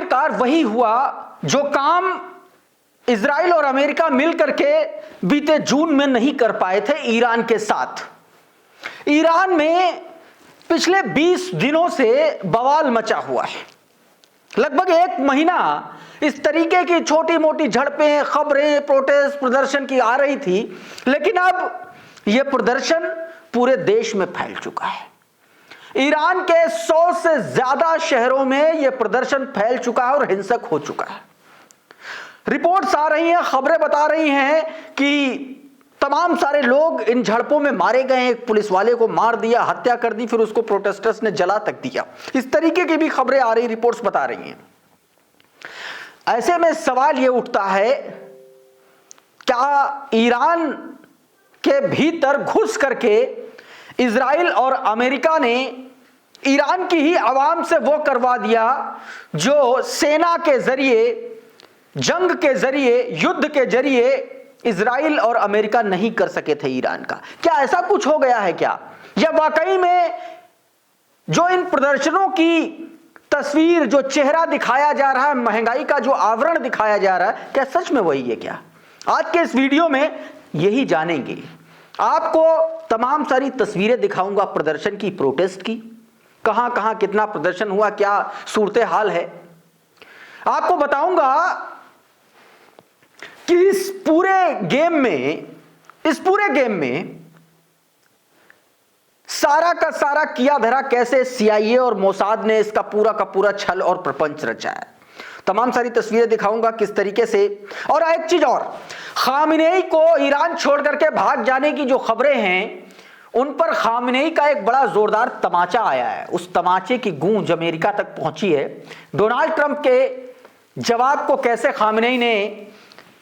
आखिरकार वही हुआ जो काम इजराइल और अमेरिका मिलकर के बीते जून में नहीं कर पाए थे ईरान के साथ। ईरान में पिछले 20 दिनों से बवाल मचा हुआ है। लगभग 1 महीना इस तरीके की छोटी मोटी झड़पें, खबरें, प्रोटेस्ट, प्रदर्शन की आ रही थी, लेकिन अब यह प्रदर्शन पूरे देश में फैल चुका है। ईरान के 100 से ज्यादा शहरों में यह प्रदर्शन फैल चुका है और हिंसक हो चुका है। रिपोर्ट्स आ रही हैं, खबरें बता रही हैं कि तमाम सारे लोग इन झड़पों में मारे गए। एक पुलिस वाले को मार दिया, हत्या कर दी, फिर उसको प्रोटेस्टर्स ने जला तक दिया। इस तरीके की भी खबरें आ रही, रिपोर्ट्स बता रही हैं। ऐसे में सवाल यह उठता है, क्या ईरान के भीतर घुस करके इजराइल और अमेरिका ने ईरान की ही आवाम से वो करवा दिया जो सेना के जरिए, जंग के जरिए, युद्ध के जरिए इजराइल और अमेरिका नहीं कर सके थे ईरान का? क्या ऐसा कुछ हो गया है क्या? या वाकई में जो इन प्रदर्शनों की तस्वीर, जो चेहरा दिखाया जा रहा है, महंगाई का जो आवरण दिखाया जा रहा है, क्या सच में वही है क्या? आज के इस वीडियो में यही जानेंगे। आपको तमाम सारी तस्वीरें दिखाऊंगा प्रदर्शन की, प्रोटेस्ट की, कहां कहां कितना प्रदर्शन हुआ, क्या सूरत हाल है। आपको बताऊंगा कि इस पूरे गेम में सारा का सारा किया धरा कैसे CIA और मोसाद ने इसका पूरा का पूरा छल और प्रपंच रचा है। तमाम सारी तस्वीरें दिखाऊंगा किस तरीके से। और एक चीज और, खामेनेई को ईरान छोड़ करके भाग जाने की जो खबरें हैं, उन पर खामेनेई का एक बड़ा जोरदार तमाचा आया है। उस तमाचे की गूंज अमेरिका तक पहुंची है। डोनाल्ड ट्रंप के जवाब को कैसे खामेनेई ने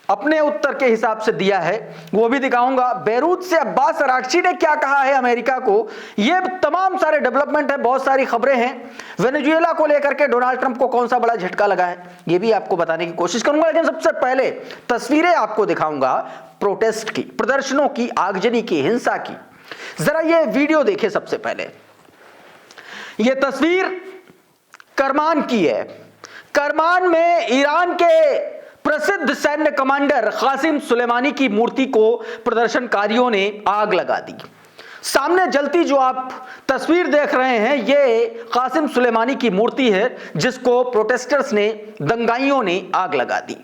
अपने उत्तर के हिसाब से दिया है, वो भी दिखाऊंगा। बेरूत से अब्बास अरागची ने क्या कहा है अमेरिका को, ये तमाम सारे डेवलपमेंट है, बहुत सारी खबरें हैं। वेनेजुएला को लेकर के डोनाल्ड ट्रंप को कौन सा बड़ा झटका लगा है, ये भी आपको बताने की कोशिश करूंगा। लेकिन सबसे पहले तस्वीरें आपको दिखाऊंगा प्रोटेस्ट की, प्रदर्शनों की, आगजनी की, हिंसा की। जरा ये वीडियो देखें। सबसे पहले ये तस्वीर करमान की है। करमान में ईरान के प्रसिद्ध सैन्य कमांडर कासिम सुलेमानी की मूर्ति को प्रदर्शनकारियों ने आग लगा दी। सामने जलती जो आप तस्वीर देख रहे हैं, ये कासिम सुलेमानी की मूर्ति है जिसको प्रोटेस्टर्स ने, दंगाइयों ने आग लगा दी।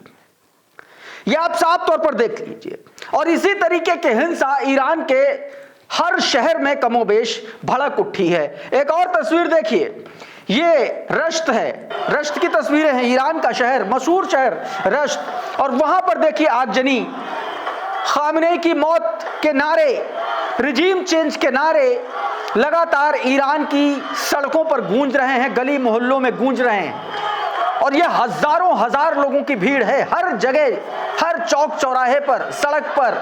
यह आप साफ तौर पर देख लीजिए। और इसी तरीके की हिंसा ईरान के हर शहर में कमोबेश भड़क उठी है। एक और तस्वीर देखिए, ये रश्त है, रश्त की तस्वीरें हैं। ईरान का शहर, मशहूर शहर रश्त, और वहां पर देखिए आगजनी, खामेनेई की मौत के नारे, रिजीम चेंज के नारे लगातार ईरान की सड़कों पर गूंज रहे हैं, गली मोहल्लों में गूंज रहे हैं। और ये हजारों हजार लोगों की भीड़ है हर जगह, हर चौक चौराहे पर, सड़क पर,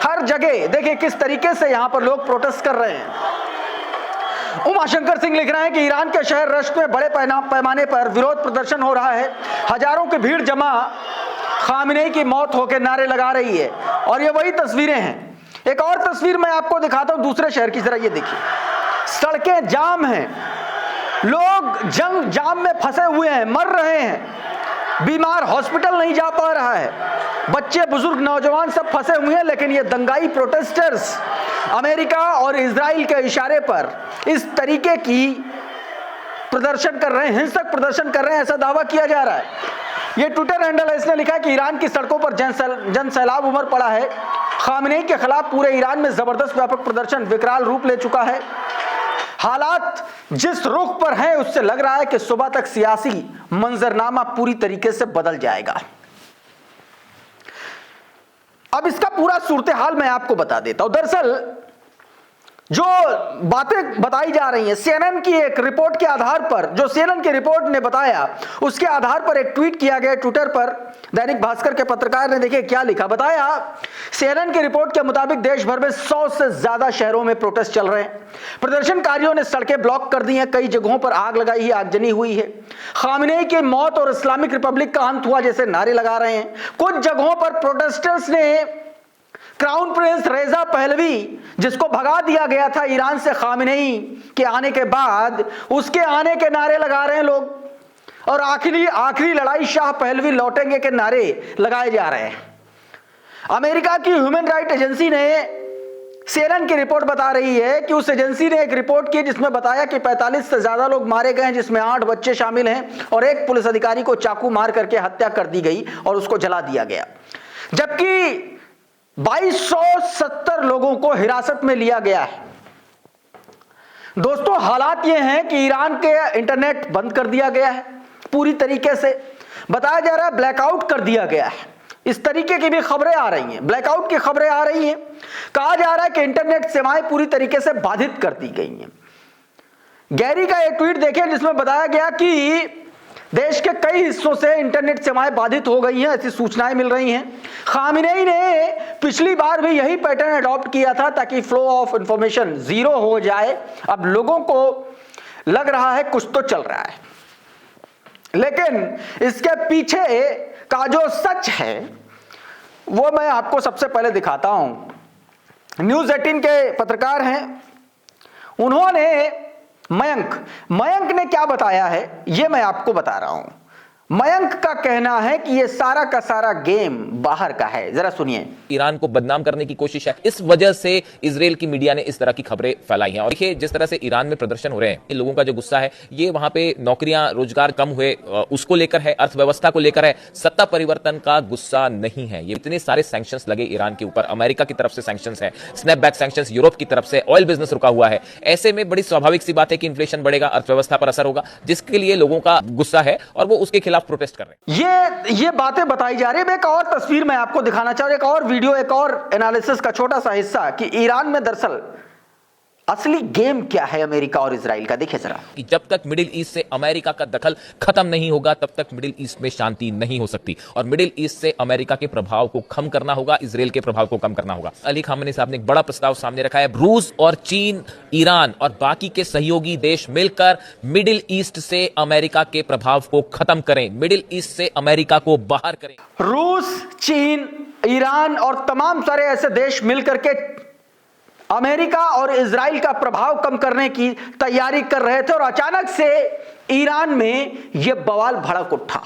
हर जगह। देखिए किस तरीके से यहां पर लोग प्रोटेस्ट कर रहे हैं। उमाशंकर सिंह लिख रहे हैं कि ईरान के शहर रश्क में बड़े पैमाने पर विरोध प्रदर्शन हो रहा है। हजारों की भीड़ जमा खामेनेई की मौत होकर नारे लगा रही है। और ये वही तस्वीरें हैं। एक और तस्वीर मैं आपको दिखाता हूं दूसरे शहर की। जरा ये देखिए, सड़कें जाम हैं, लोग जाम में फंसे हुए हैं, मर रहे हैं, बीमार हॉस्पिटल नहीं जा पा रहा है, बच्चे, बुजुर्ग, नौजवान सब फंसे हुए हैं। लेकिन ये दंगाई प्रोटेस्टर्स अमेरिका और इजराइल के इशारे पर इस तरीके की प्रदर्शन कर रहे हैं, हिंसक प्रदर्शन कर रहे हैं, ऐसा दावा किया जा रहा है। ये ट्विटर हैंडल है, इसने लिखा है कि ईरान की सड़कों पर जन सैलाब उमड़ पड़ा है। खामेनेई के खिलाफ पूरे ईरान में जबरदस्त व्यापक प्रदर्शन विकराल रूप ले चुका है। हालात जिस रुख पर हैं उससे लग रहा है कि सुबह तक सियासी मंजरनामा पूरी तरीके से बदल जाएगा। अब इसका पूरा सूरत हाल मैं आपको बता देता हूं। दरअसल जो बातें बताई जा रही हैं, CNN की एक रिपोर्ट के आधार पर, जो CNN की रिपोर्ट ने बताया उसके आधार पर एक ट्वीट किया गया ट्विटर पर। दैनिक भास्कर के पत्रकार ने देखिए क्या लिखा, बताया CNN की रिपोर्ट के मुताबिक देश भर में 100 से ज्यादा शहरों में प्रोटेस्ट चल रहे हैं। प्रदर्शनकारियों ने सड़कें ब्लॉक कर दी हैं, कई जगहों पर आग लगाई है, आगजनी हुई है। खामेनेई की मौत और इस्लामिक रिपब्लिक का अंत हुआ जैसे नारे लगा रहे हैं। कुछ जगहों पर प्रोटेस्टर्स ने क्राउन प्रिंस रेजा पहलवी, जिसको भगा दिया गया था ईरान से खामेनेई के आने के बाद, उसके आने के नारे लगा रहे हैं लोग। और आखिरी लड़ाई शाह पहलवी लौटेंगे के नारे लगाए जा रहे हैं। अमेरिका की ह्यूमन राइट एजेंसी ने, CNN की रिपोर्ट बता रही है कि उस एजेंसी ने एक रिपोर्ट की जिसमें बताया कि 45 से ज्यादा लोग मारे गए हैं, जिसमें 8 बच्चे शामिल हैं और एक पुलिस अधिकारी को चाकू मार करके हत्या कर दी गई और उसको जला दिया गया, जबकि 2270 लोगों को हिरासत में लिया गया है। दोस्तों, हालात ये हैं कि ईरान के इंटरनेट बंद कर दिया गया है, पूरी तरीके से बताया जा रहा है ब्लैकआउट कर दिया गया है। इस तरीके की भी खबरें आ रही हैं, ब्लैकआउट की खबरें आ रही हैं। कहा जा रहा है कि इंटरनेट सेवाएं पूरी तरीके से बाधित कर दी गई हैं। गैरी का एक ट्वीट देखें जिसमें बताया गया कि देश के कई हिस्सों से इंटरनेट सेवाएं बाधित हो गई हैं, ऐसी सूचनाएं मिल रही हैं। खामिनेई ने पिछली बार भी यही पैटर्न अडॉप्ट किया था ताकि फ्लो ऑफ इंफॉर्मेशन जीरो हो जाए। अब लोगों को लग रहा है कुछ तो चल रहा है, लेकिन इसके पीछे का जो सच है वो मैं आपको सबसे पहले दिखाता हूं। न्यूज़ 18 के पत्रकार हैं, उन्होंने मयंक ने क्या बताया है ये मैं आपको बता रहा हूं। मयंक का कहना है कि ये सारा का सारा गेम बाहर का है, जरा सुनिए। ईरान को बदनाम करने की कोशिश है, इस वजह से इजराइल की मीडिया ने इस तरह की खबरें फैलाई हैं। और देखिए, जिस तरह से ईरान में प्रदर्शन हो रहे हैं, इन लोगों का जो गुस्सा है ये वहां पे नौकरियां रोजगार कम हुए उसको लेकर है, अर्थव्यवस्था को लेकर है, सत्ता परिवर्तन का गुस्सा नहीं है। ये इतने सारे सैंक्शंस लगे ईरान के ऊपर, अमेरिका की तरफ से सैंक्शंस है, स्नैपबैक सैंक्शंस यूरोप की तरफ से, ऑयल बिजनेस रुका हुआ है। ऐसे में बड़ी स्वाभाविक सी बात है कि इन्फ्लेशन बढ़ेगा, अर्थव्यवस्था पर असर होगा, जिसके लिए लोगों का गुस्सा है और वो उसके खिलाफ प्रोटेस्ट कर रहे हैं। ये बातें बताई जा रही है। एक और तस्वीर मैं आपको दिखाना चाह रहा हूं, एक और वीडियो, एक और एनालिसिस का छोटा सा हिस्सा कि ईरान में दरअसल असली गेम क्या है अमेरिका और इजराइल का। देखिए जरा। कि जब तक मिडिल ईस्ट से अमेरिका का दखल खत्म नहीं होगा तब तक मिडिल ईस्ट में शांति नहीं हो सकती, और मिडिल ईस्ट से अमेरिका के प्रभाव को कम करना होगा, इजराइल के प्रभाव को कम करना होगा। अली खामेनी साहब ने एक बड़ा प्रस्ताव सामने रखा है, रूस और चीन, ईरान और बाकी के सहयोगी देश मिलकर मिडिल ईस्ट से अमेरिका के प्रभाव को खत्म करें, मिडिल ईस्ट से अमेरिका को बाहर करें। रूस, चीन, ईरान और तमाम सारे ऐसे देश मिलकर के अमेरिका और इजराइल का प्रभाव कम करने की तैयारी कर रहे थे और अचानक से ईरान में यह बवाल भड़क उठा।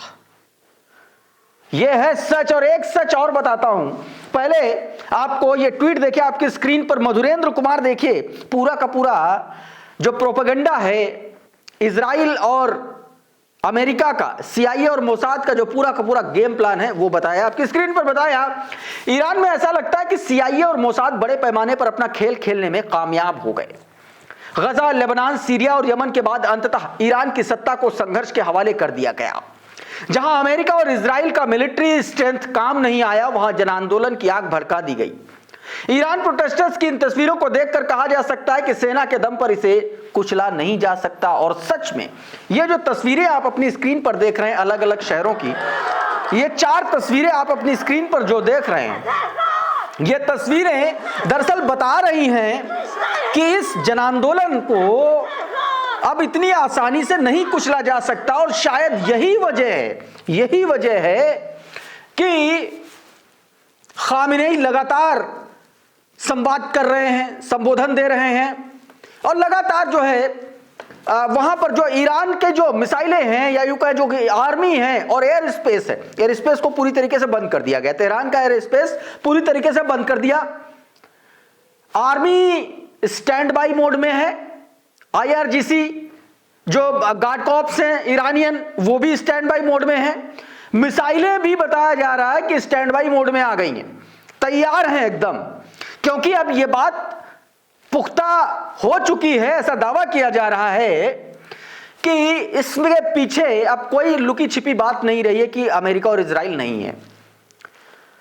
यह है सच। और एक सच और बताता हूं, पहले आपको यह ट्वीट देखिए आपकी स्क्रीन पर, मधुरेंद्र कुमार देखिए, पूरा का पूरा जो प्रोपेगेंडा है इजराइल और अमेरिका का, CIA और मोसाद का जो पूरा का पूरा गेम प्लान है वो बताया, आपकी स्क्रीन पर बताया। ईरान में ऐसा लगता है कि CIA और मोसाद बड़े पैमाने पर अपना खेल खेलने में कामयाब हो गए। गजा, लेबनान, सीरिया और यमन के बाद अंततः ईरान की सत्ता को संघर्ष के हवाले कर दिया गया। जहां अमेरिका और इजराइल का मिलिट्री स्ट्रेंथ काम नहीं आया, वहां जन आंदोलन की आग भड़का दी गई। ईरान प्रोटेस्टर्स की इन तस्वीरों को देखकर कहा जा सकता है कि सेना के दम पर इसे कुचला नहीं जा सकता। और सच में ये जो तस्वीरें आप अपनी स्क्रीन पर देख रहे हैं अलग अलग शहरों की, ये 4 तस्वीरें आप अपनी स्क्रीन पर जो देख रहे हैं, ये तस्वीरें दरअसल बता रही हैं कि इस जन आंदोलन को अब इतनी आसानी से नहीं कुचला जा सकता। और शायद यही वजह है कि खामिनेई लगातार संवाद कर रहे हैं, संबोधन दे रहे हैं और लगातार जो है वहां पर जो ईरान के जो मिसाइलें हैं या यूं कहें जो कि आर्मी है और एयर स्पेस है, एयर स्पेस को पूरी तरीके से बंद कर दिया गया। तेहरान का एयर स्पेस पूरी तरीके से बंद कर दिया। आर्मी स्टैंड बाई मोड में है, IRGC जो गार्ड कॉर्प्स हैं ईरानियन वो भी स्टैंड बाई मोड में है। मिसाइलें भी बताया जा रहा है कि स्टैंड बाई मोड में आ गई हैं, तैयार हैं एकदम, क्योंकि अब यह बात पुख्ता हो चुकी है। ऐसा दावा किया जा रहा है कि इसमें पीछे अब कोई लुकी छिपी बात नहीं रही है कि अमेरिका और इजराइल नहीं है।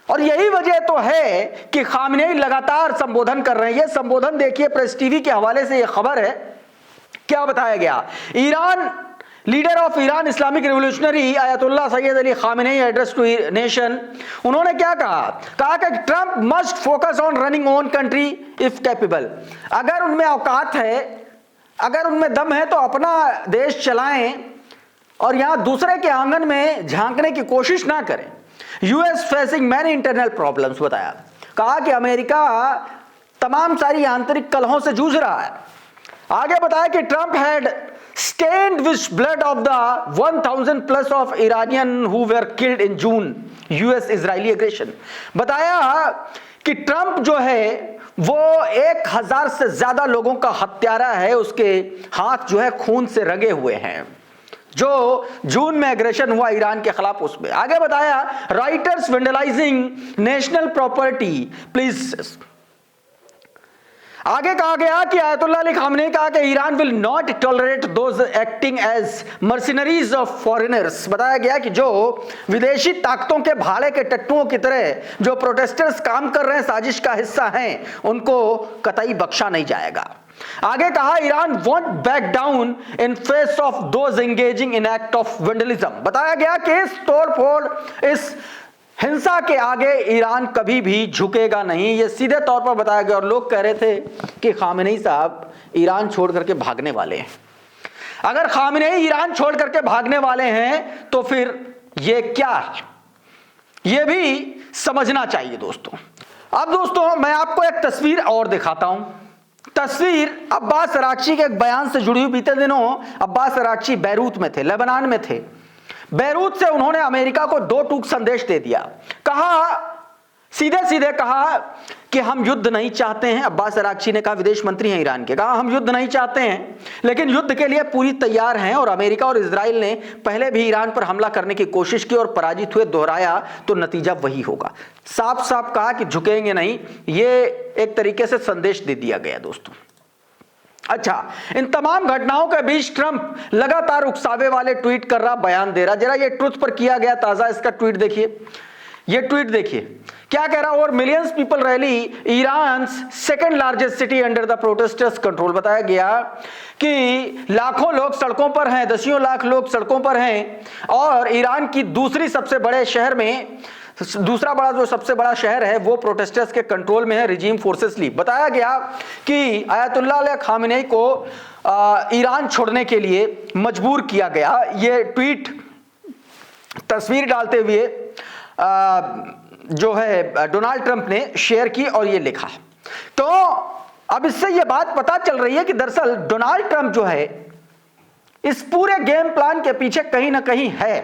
और यही वजह तो है कि खामेनेई लगातार संबोधन कर रहे हैं। यह संबोधन देखिए, प्रेस टीवी के हवाले से यह खबर है, क्या बताया गया। Iran leader of Iran Islamic revolutionary Ayatollah Sayyid Ali Khamenei address to nation, उन्होंने क्या कहा कि Trump must focus on running own country if capable. अगर उनमें औकात है, अगर उनमें दम है तो अपना देश चलाएं और यहां दूसरे के आंगन में झांकने की कोशिश ना करें। US facing many internal problems बताया, कहा कि अमेरिका तमाम सारी आंतरिक कलहों से जूझ रहा है। आगे बताया कि Trump had stained with blood of the 1000 plus of Iranian who were killed in June US Israeli aggression। बताया कि ट्रंप जो है वो 1000 से ज्यादा लोगों का हत्यारा है, उसके हाथ जो है खून से रंगे हुए हैं जो जून में एग्रेशन हुआ ईरान के खिलाफ उसमें। आगे बताया राइटर्स वेंडलाइजिंग नेशनल प्रॉपर्टी प्लीज। आगे कहा गया कि आयतुल्लाह अली खामनेई ने कहा कि Iran will not tolerate those acting as mercenaries of foreigners. बताया गया कि जो विदेशी ताकतों के भाड़े के टट्टुओं की तरह जो प्रोटेस्टर्स काम कर रहे हैं, साजिश का हिस्सा हैं, उनको कतई बख्शा नहीं जाएगा। आगे कहा Iran want back down in face of those engaging in act of vandalism. बताया गया कि इस तोड़फोड़, इस हिंसा के आगे ईरान कभी भी झुकेगा नहीं, ये सीधे तौर पर बताया गया। और लोग कह रहे थे कि खामेनेई साहब ईरान छोड़ करके भागने वाले हैं। अगर खामेनेई ईरान छोड़ करके भागने वाले हैं तो फिर ये क्या है, ये भी समझना चाहिए दोस्तों। अब दोस्तों मैं आपको एक तस्वीर और दिखाता हूं। तस्वीर अब्बास अरागची के एक बयान से जुड़ी हुई। बीते दिनों अब्बास अरागची बैरूत में थे, लेबनान में थे। बैरूत से उन्होंने अमेरिका को दो टूक संदेश दे दिया। कहा, सीधे सीधे कहा कि हम युद्ध नहीं चाहते हैं। अब्बास अरागची ने कहा, विदेश मंत्री हैं ईरान के, कहा हम युद्ध नहीं चाहते हैं लेकिन युद्ध के लिए पूरी तैयार हैं। और अमेरिका और इजराइल ने पहले भी ईरान पर हमला करने की कोशिश की और पराजित हुए, दोहराया तो नतीजा वही होगा। साफ साफ कहा कि झुकेंगे नहीं, ये एक तरीके से संदेश दे दिया गया दोस्तों। अच्छा, इन तमाम घटनाओं के बीच ट्रंप लगातार उकसावे वाले ट्वीट कर रहा, बयान दे रहा। जरा ये ट्रुथ पर किया गया ताजा इसका ट्वीट देखिए। ये ट्वीट देखिए क्या कह रहा। और millions people rally Iran second largest city under the protesters control. बताया गया कि लाखों लोग सड़कों पर हैं, दसियों लाख लोग सड़कों पर हैं और ईरान की दूसरी सबसे बड़े शहर में, दूसरा बड़ा जो सबसे बड़ा शहर है वो प्रोटेस्टर्स के कंट्रोल में है, रिजीम फोर्सेस ली। बताया गया कि आयतुल्लाह अली खामेनेई को ईरान छोड़ने के लिए मजबूर किया गया। ये ट्वीट तस्वीर डालते हुए जो है डोनाल्ड ट्रंप ने शेयर की और ये लिखा। तो अब इससे ये बात पता चल रही है कि दरअसल डोनाल्ड ट्रंप जो है इस पूरे गेम प्लान के पीछे कहीं ना कहीं है,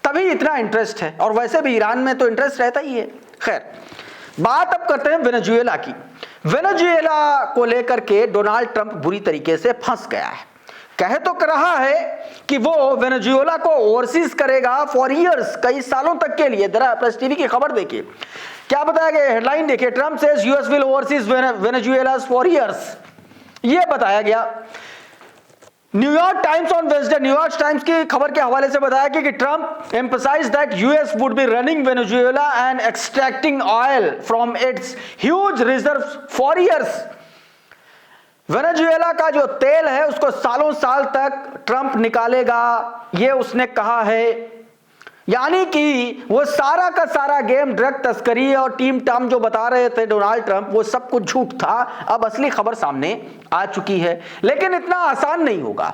तभी इतना इंटरेस्ट है। और वैसे भी ईरान में तो इंटरेस्ट रहता ही है। खैर, बात अब करते हैं वेनेजुएला की। वेनेजुएला को लेकर के डोनाल्ड ट्रंप बुरी तरीके से फंस गया है। कह तो कर रहा है कि वो वेनेजुएला को ओवरसीज करेगा फॉर ईयर्स, कई सालों तक के लिए। जरा प्रेस टीवी की खबर देखिए क्या बताया गया, हेडलाइन देखिए, Trump says US will oversees Venezuela for years, ये बताया गया। New York Times on Wednesday, New York Times की खबर के हवाले से बताया कि Trump emphasized that US would be running Venezuela and extracting oil from its huge reserves for years. Venezuela का जो तेल है उसको सालों साल तक ट्रंप निकालेगा, ये उसने कहा है। यानी कि वो सारा का सारा गेम ड्रग तस्करी और टीम टाम जो बता रहे थे डोनाल्ड ट्रंप, वो सब कुछ झूठ था। अब असली खबर सामने आ चुकी है, लेकिन इतना आसान नहीं होगा।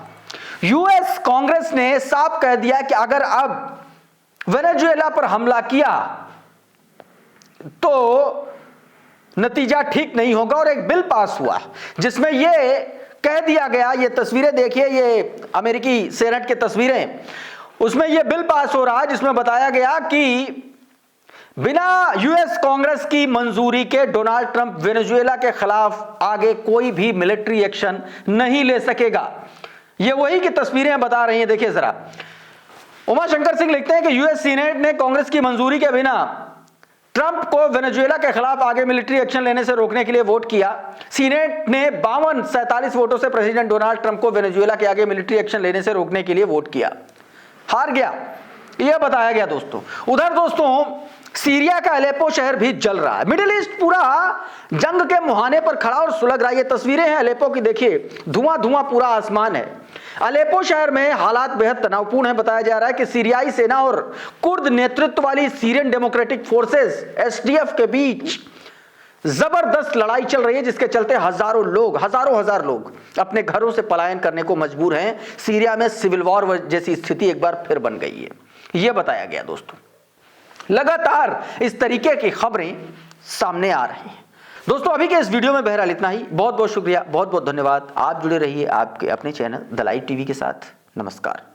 यूएस कांग्रेस ने साफ कह दिया कि अगर अब वेनेजुएला पर हमला किया तो नतीजा ठीक नहीं होगा। और एक बिल पास हुआ जिसमें यह कह दिया गया, ये तस्वीरें देखिए, ये अमेरिकी सेनेट की तस्वीरें, उसमें यह बिल पास हो रहा है जिसमें बताया गया कि बिना यूएस कांग्रेस की मंजूरी के डोनाल्ड ट्रंप वेनेजुएला के खिलाफ आगे कोई भी मिलिट्री एक्शन नहीं ले सकेगा। ये वही की तस्वीरें बता रही हैं, देखिए जरा। उमा शंकर सिंह लिखते हैं कि यूएस सीनेट ने कांग्रेस की मंजूरी के बिना ट्रंप को वेनेजुएला के खिलाफ आगे मिलिट्री एक्शन लेने से रोकने के लिए वोट किया। सीनेट ने 52-47 वोटों से प्रेसिडेंट डोनाल्ड ट्रंप को वेनेजुएला के आगे मिलिट्री एक्शन लेने से रोकने के लिए वोट किया, हार गया, यह बताया गया दोस्तों। उधर दोस्तों सीरिया का अलेप्पो शहर भी जल रहा है। मिडिल ईस्ट पूरा जंग के मुहाने पर खड़ा और सुलग रहा है। ये तस्वीरें हैं अलेप्पो की, देखिए धुआं धुआं पूरा आसमान है। अलेप्पो शहर में हालात बेहद तनावपूर्ण है। बताया जा रहा है कि सीरियाई सेना और कुर्द नेतृत्व वाली सीरियन डेमोक्रेटिक फोर्सेस एसडीएफ के बीच जबरदस्त लड़ाई चल रही है, जिसके चलते हजारों हजार लोग अपने घरों से पलायन करने को मजबूर हैं। सीरिया में सिविल वॉर जैसी स्थिति एक बार फिर बन गई है, यह बताया गया दोस्तों। लगातार इस तरीके की खबरें सामने आ रही हैं। दोस्तों अभी के इस वीडियो में बहरहाल इतना ही। बहुत बहुत शुक्रिया, बहुत बहुत धन्यवाद। आप जुड़े रहिए आपके अपने चैनल द लाइव टीवी के साथ। नमस्कार।